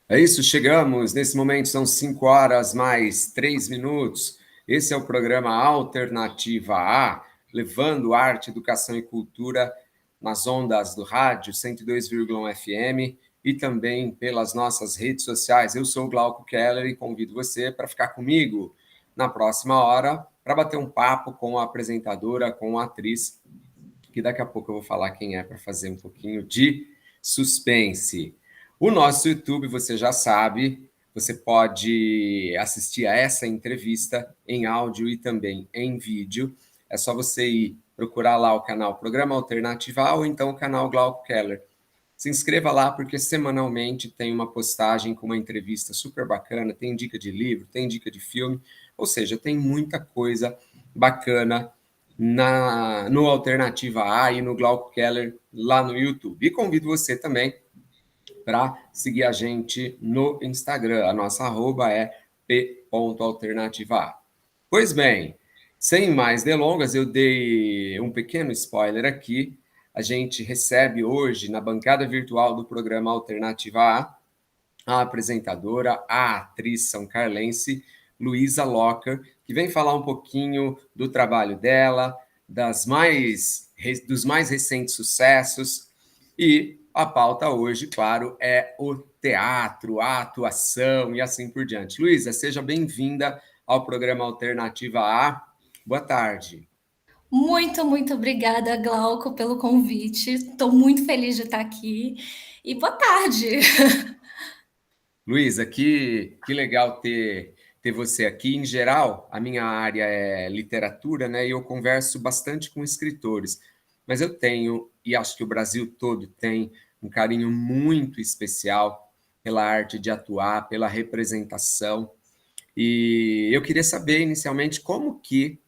É isso, chegamos. Nesse momento são 5 horas mais 3 minutos. Esse é o programa Alternativa A, levando arte, educação e cultura nas ondas do rádio 102,1 FM e também pelas nossas redes sociais. Eu sou o Glauco Keller e convido você para ficar comigo na próxima hora para bater um papo com a apresentadora, com a atriz, que daqui a pouco eu vou falar quem é para fazer um pouquinho de suspense. O nosso YouTube, você já sabe, você pode assistir a essa entrevista em áudio e também em vídeo. É só você ir procurar lá o canal Programa Alternativa ou então o canal Glauco Keller. Se inscreva lá porque semanalmente tem uma postagem com uma entrevista super bacana, tem dica de livro, tem dica de filme, ou seja, tem muita coisa bacana no Alternativa A e no Glauco Keller lá no YouTube. E convido você também para seguir a gente no Instagram. A nossa arroba é p.alternativaA. Pois bem, sem mais delongas, eu dei um pequeno spoiler aqui. A gente recebe hoje, na bancada virtual do programa Alternativa a apresentadora, a atriz são carlense, Luísa Locker, que vem falar um pouquinho do trabalho dela, dos mais recentes sucessos. E a pauta hoje, claro, é o teatro, a atuação e assim por diante. Luísa, seja bem-vinda ao programa Alternativa A. Boa tarde. Muito obrigada, Glauco, pelo convite. Estou muito feliz de estar aqui. E boa tarde. Luísa, que legal ter você aqui. Em geral, a minha área é literatura, né? E eu converso bastante com escritores. Mas eu tenho, e acho que o Brasil todo tem, um carinho muito especial pela arte de atuar, pela representação. E eu queria saber, inicialmente, como que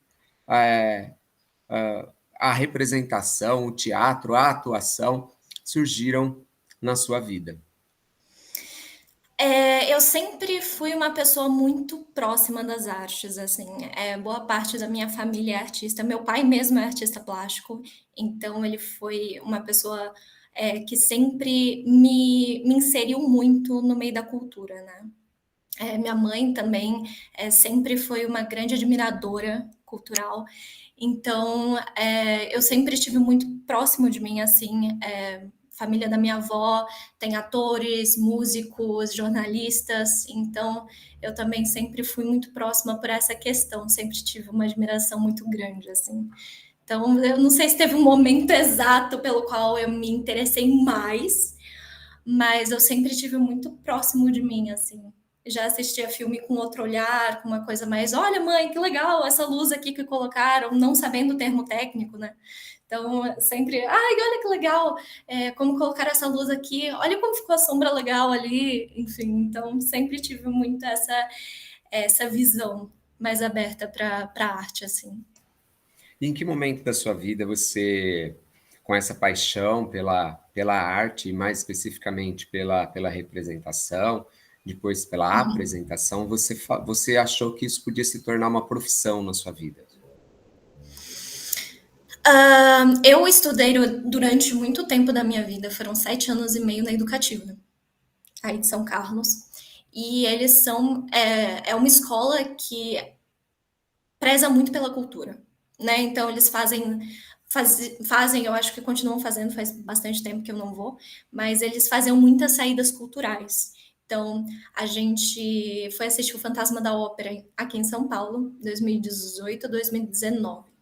é, a representação, o teatro, a atuação surgiram na sua vida. Eu sempre fui uma pessoa muito próxima das artes, assim. Boa parte da minha família é artista. Meu pai mesmo é artista plástico, então ele foi uma pessoa que sempre me inseriu muito no meio da cultura, né? Minha mãe também sempre foi uma grande admiradora cultural, então eu sempre estive muito próximo de mim, assim, família da minha avó tem atores, músicos, jornalistas, então eu também sempre fui muito próxima por essa questão, sempre tive uma admiração muito grande, assim. Então, eu não sei se teve um momento exato pelo qual eu me interessei mais, mas eu sempre tive muito próximo de mim, assim. Já assistia filme com outro olhar, com uma coisa mais, olha, mãe, que legal essa luz aqui que colocaram, não sabendo o termo técnico, né? Então, sempre, ai, olha que legal, como colocar essa luz aqui, olha como ficou a sombra legal ali, enfim. Então, sempre tive muito essa visão mais aberta para a arte, assim. E em que momento da sua vida você, com essa paixão pela arte, e mais especificamente pela representação, depois pela apresentação, você achou que isso podia se tornar uma profissão na sua vida? Eu estudei durante muito tempo da minha vida, foram 7 anos e meio na educativa, aí de São Carlos. E eles é uma escola que preza muito pela cultura, né? Então eles fazem, eu acho que continuam fazendo, faz bastante tempo que eu não vou, mas eles faziam muitas saídas culturais. Então, a gente foi assistir o Fantasma da Ópera aqui em São Paulo, 2018 2019.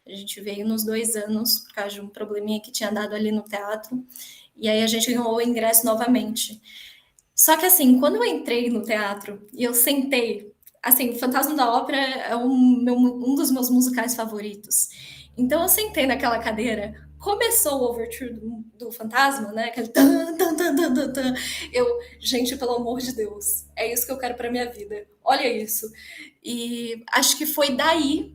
A gente veio nos 2 anos, por causa de um probleminha que tinha dado ali no teatro, e aí a gente ganhou o ingresso novamente. Só que assim, quando eu entrei no teatro e eu sentei, assim, Fantasma da Ópera é um dos meus musicais favoritos. Então eu sentei naquela cadeira, começou o overture do Fantasma, né? Aquele tan, tan, tan, tan, tan, tan. Gente, pelo amor de Deus, é isso que eu quero para minha vida. Olha isso. E acho que foi daí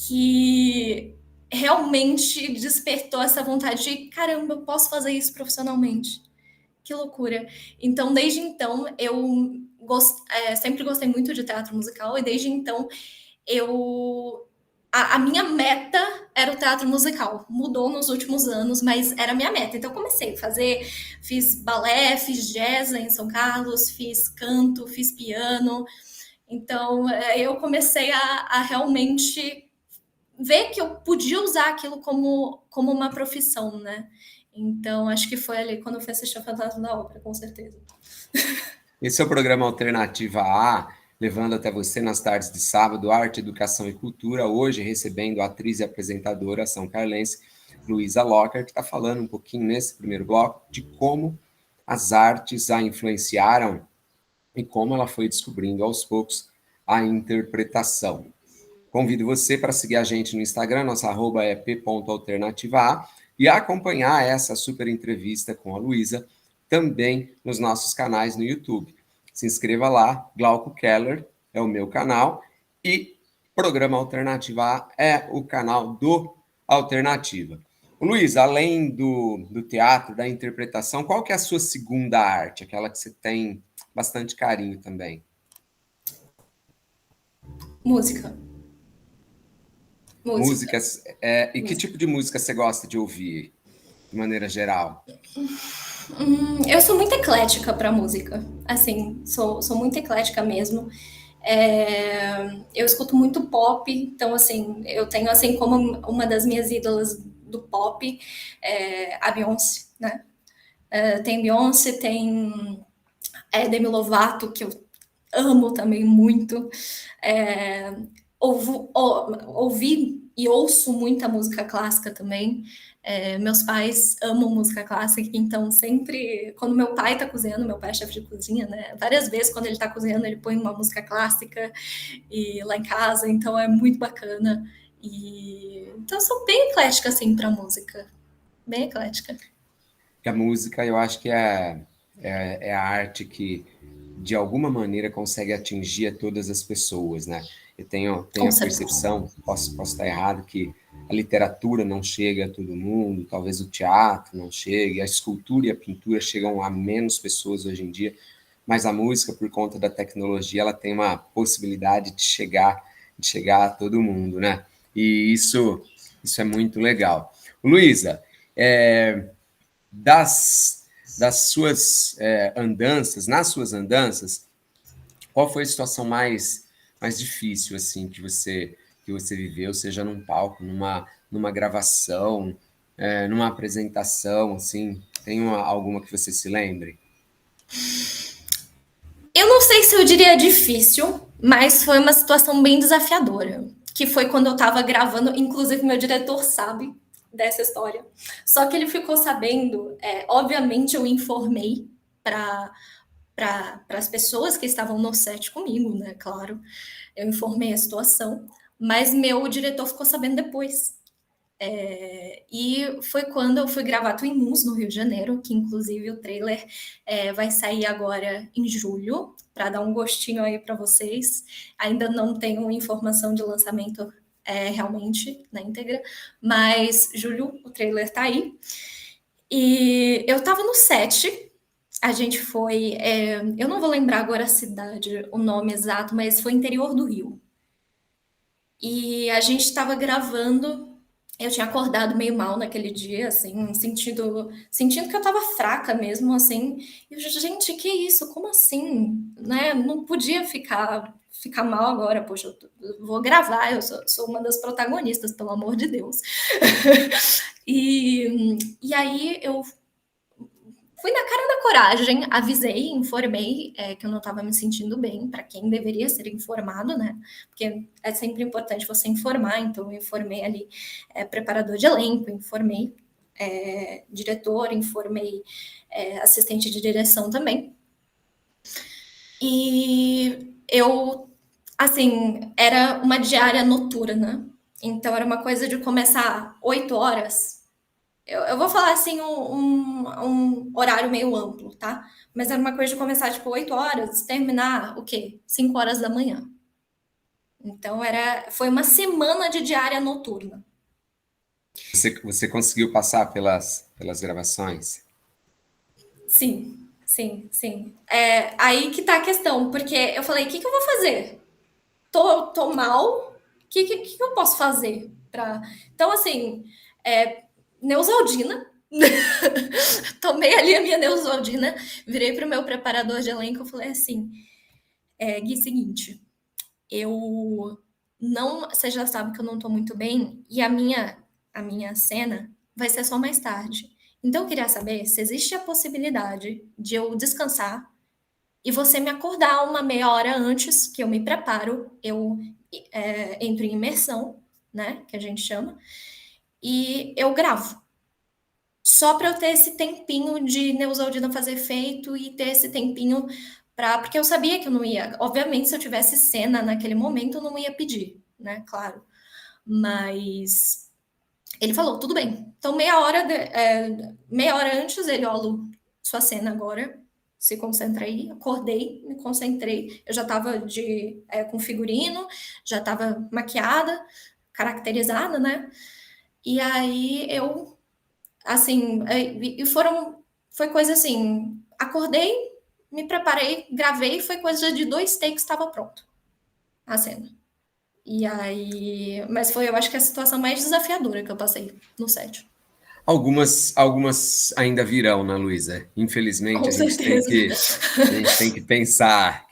que realmente despertou essa vontade de, caramba, eu posso fazer isso profissionalmente. Que loucura. Então, desde então, sempre gostei muito de teatro musical, e desde então, eu. A minha meta era o teatro musical. Mudou nos últimos anos, mas era a minha meta. Então eu comecei a fazer, fiz balé, fiz jazz em São Carlos, fiz canto, fiz piano. Então eu comecei a realmente ver que eu podia usar aquilo como uma profissão, né? Então acho que foi ali quando eu fui assistir o Fantasma da Ópera, com certeza. Esse é o programa Alternativa A, levando até você nas tardes de sábado arte, educação e cultura. Hoje recebendo a atriz e apresentadora são carlense Luísa Locker, que está falando um pouquinho nesse primeiro bloco de como as artes a influenciaram e como ela foi descobrindo aos poucos a interpretação. Convido você para seguir a gente no Instagram, nossa arroba é p.alternativa e acompanhar essa super entrevista com a Luísa também nos nossos canais no YouTube. Se inscreva lá, Glauco Keller é o meu canal e Programa Alternativa A é o canal do Alternativa. Luiz, além do teatro, da interpretação, qual que é a sua segunda arte? Aquela que você tem bastante carinho também. Música. Músicas. E que tipo de música você gosta de ouvir, de maneira geral? Eu sou muito eclética para música. Assim, sou muito eclética mesmo. Eu escuto muito pop, então assim, eu tenho assim como uma das minhas ídolas do pop a Beyoncé, né? Tem Beyoncé, tem Demi Lovato, que eu amo também muito. Ouvi e ouço muita música clássica também. Meus pais amam música clássica, então sempre, quando meu pai tá cozinhando, meu pai é chefe de cozinha, né? Várias vezes quando ele tá cozinhando, ele põe uma música clássica e lá em casa, então é muito bacana. Então eu sou bem eclética, assim, pra música. Bem eclética. A música, eu acho que é a arte que, de alguma maneira, consegue atingir a todas as pessoas, né? Eu tenho a percepção, posso estar errado, que a literatura não chega a todo mundo, talvez o teatro não chegue, a escultura e a pintura chegam a menos pessoas hoje em dia, mas a música, por conta da tecnologia, ela tem uma possibilidade de chegar a todo mundo, né? E isso é muito legal. Luísa, das suas andanças, nas suas andanças, qual foi a situação mais difícil assim que você viveu, seja num palco, numa gravação, numa apresentação, assim, tem alguma que você se lembre? Eu não sei se eu diria difícil, mas foi uma situação bem desafiadora. Que foi quando eu tava gravando, inclusive meu diretor sabe dessa história. Só que ele ficou sabendo, obviamente eu informei para as pessoas que estavam no set comigo, né? Claro, eu informei a situação, mas meu diretor ficou sabendo depois. E foi quando eu fui gravar Twin Moons no Rio de Janeiro, que inclusive o trailer vai sair agora em julho, para dar um gostinho aí para vocês. Ainda não tenho informação de lançamento realmente na íntegra, mas julho o trailer tá aí. E eu tava no set, a gente foi. Eu não vou lembrar agora a cidade, o nome exato, mas foi interior do Rio. E a gente estava gravando. Eu tinha acordado meio mal naquele dia, assim, sentindo que eu tava fraca mesmo, assim. E eu, gente, que isso? Como assim? Né? Não podia ficar mal agora, poxa, eu vou gravar, eu sou uma das protagonistas, pelo amor de Deus. E aí eu fui na cara da coragem, avisei, informei que eu não estava me sentindo bem, para quem deveria ser informado, né? Porque é sempre importante você informar, então eu informei ali preparador de elenco, informei diretor, informei assistente de direção também. E eu, assim, era uma diária noturna, então era uma coisa de começar 8 horas. Eu vou falar assim um horário meio amplo, tá? Mas era uma coisa de começar tipo 8 horas, terminar o quê? 5 horas da manhã. Então foi uma semana de diária noturna. Você conseguiu passar pelas gravações? Sim, sim, sim. Aí que tá a questão, porque eu falei, o que eu vou fazer? Tô mal? O que eu posso fazer? Então, assim, Neusaldina. Tomei ali a minha Neusaldina, virei para o meu preparador de elenco e falei assim: Gui, seguinte, eu não. Você já sabe que eu não estou muito bem, e a minha cena vai ser só mais tarde. Então, eu queria saber se existe a possibilidade de eu descansar e você me acordar uma meia hora antes, que eu me preparo, eu entro em imersão, né, que a gente chama, e eu gravo. Só para eu ter esse tempinho de Neusaldina fazer efeito e ter esse tempinho para. Porque eu sabia que eu não ia. Obviamente, se eu tivesse cena naquele momento, eu não ia pedir, né? Claro. Mas ele falou, tudo bem. Então, meia hora antes, ele, ó, Lu, sua cena agora, se concentra aí. Acordei, me concentrei. Eu já estava com figurino, já estava maquiada, caracterizada, né? E aí eu, assim, foi coisa assim, acordei, me preparei, gravei, foi coisa de 2 takes, estava pronto a cena. E aí, mas foi, eu acho que a situação mais desafiadora que eu passei no set. Algumas ainda virão, né, Luísa? Infelizmente, Com certeza. a gente tem que pensar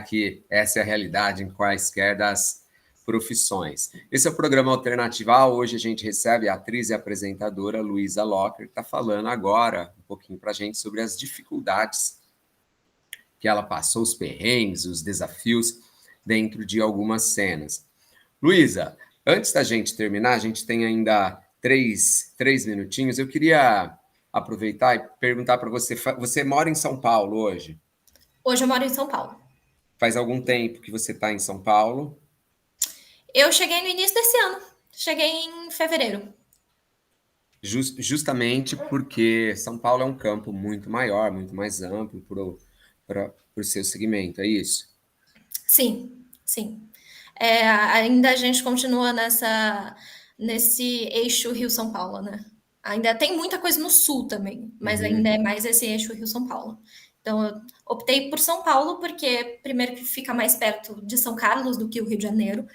que essa é a realidade em quaisquer das profissões. Esse é o programa Alternativa A. Hoje a gente recebe a atriz e apresentadora Luísa Locker, que está falando agora um pouquinho para a gente sobre as dificuldades que ela passou, os perrengues, os desafios dentro de algumas cenas. Luísa, antes da gente terminar, a gente tem ainda três minutinhos. Eu queria aproveitar e perguntar para você: você mora em São Paulo hoje? Hoje eu moro em São Paulo. Faz algum tempo que você está em São Paulo? Eu cheguei no início desse ano. Cheguei em fevereiro. Justamente porque São Paulo é um campo muito maior, muito mais amplo para o seu segmento, é isso? Sim, sim. Ainda a gente continua nesse eixo Rio-São Paulo, né? Ainda tem muita coisa no sul também, mas ainda Uhum. é mais esse eixo Rio-São Paulo. Então, eu optei por São Paulo porque, primeiro, que fica mais perto de São Carlos do que o Rio de Janeiro.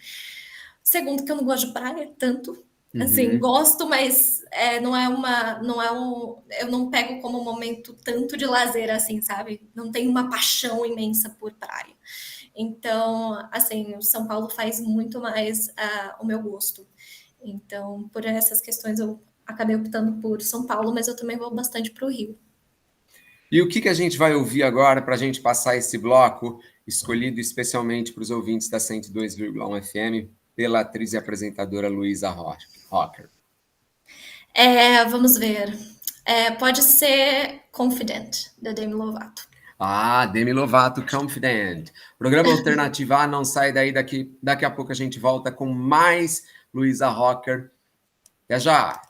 Segundo, que eu não gosto de praia tanto. Assim, Uhum. gosto, mas eu não pego como momento tanto de lazer assim, sabe? Não tenho uma paixão imensa por praia. Então, assim, o São Paulo faz muito mais o meu gosto. Então, por essas questões, eu acabei optando por São Paulo, mas eu também vou bastante para o Rio. E o que a gente vai ouvir agora para a gente passar esse bloco, escolhido especialmente para os ouvintes da 102,1 FM, pela atriz e apresentadora Luísa Rocker? Vamos ver. Pode ser Confident, da Demi Lovato. Ah, Demi Lovato, Confident. Programa Alternativa A, não sai daí, daqui a pouco a gente volta com mais Luísa Rocker. Até já!